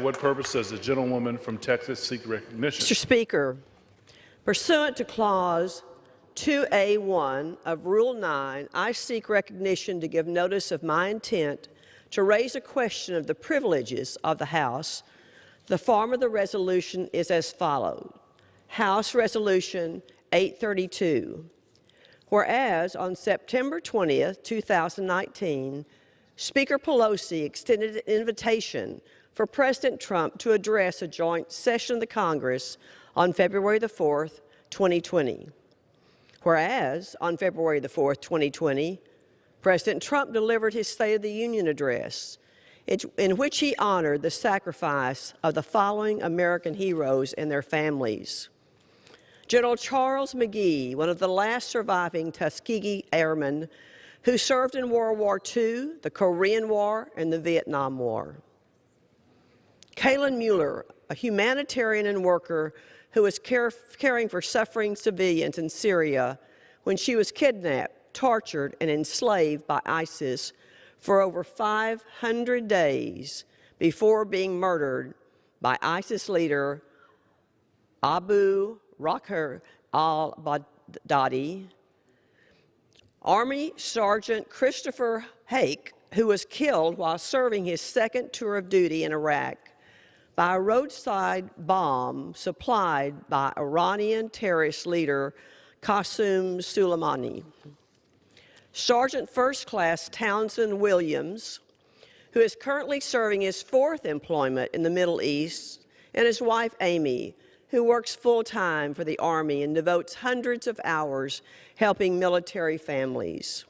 What purpose does the gentlewoman from Texas seek recognition? Mr. Speaker, pursuant to Clause 2A1 of Rule 9, I seek recognition to give notice of my intent to raise a question of the privileges of the House. The form of the resolution is as follows. House Resolution 832. Whereas on September 20th, 2019, Speaker Pelosi extended an invitation for President Trump to address a joint session of the Congress on February the 4th, 2020. Whereas on February the 4th, 2020, President Trump delivered his State of the Union address, in which he honored the sacrifice of the following American heroes and their families. General Charles McGee, one of the last surviving Tuskegee Airmen who served in World War II, the Korean War, and the Vietnam War. Kaylin Mueller, a humanitarian and worker who was caring for suffering civilians in Syria when she was kidnapped, tortured, and enslaved by ISIS for over 500 days before being murdered by ISIS leader Abu Bakr al-Baghdadi. Army Sergeant Christopher Hake, who was killed while serving his second tour of duty in Iraq by a roadside bomb supplied by Iranian terrorist leader Qasem Soleimani. Sergeant First Class Townsend Williams, who is currently serving his fourth employment in the Middle East, and his wife Amy, who works full-time for the Army and devotes hundreds of hours helping military families.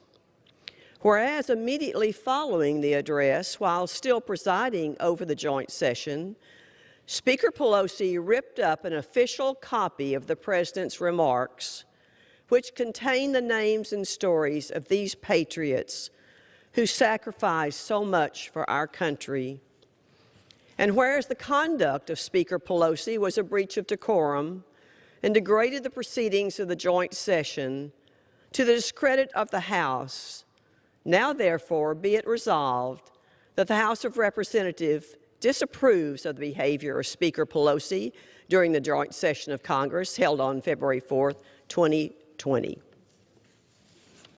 Whereas immediately following the address, while still presiding over the joint session, Speaker Pelosi ripped up an official copy of the President's remarks, which contain the names and stories of these patriots who sacrificed so much for our country. And whereas the conduct of Speaker Pelosi was a breach of decorum and degraded the proceedings of the joint session to the discredit of the House, now therefore be it resolved that the House of Representatives disapproves of the behavior of Speaker Pelosi during the joint session of Congress held on February 4th, 2020.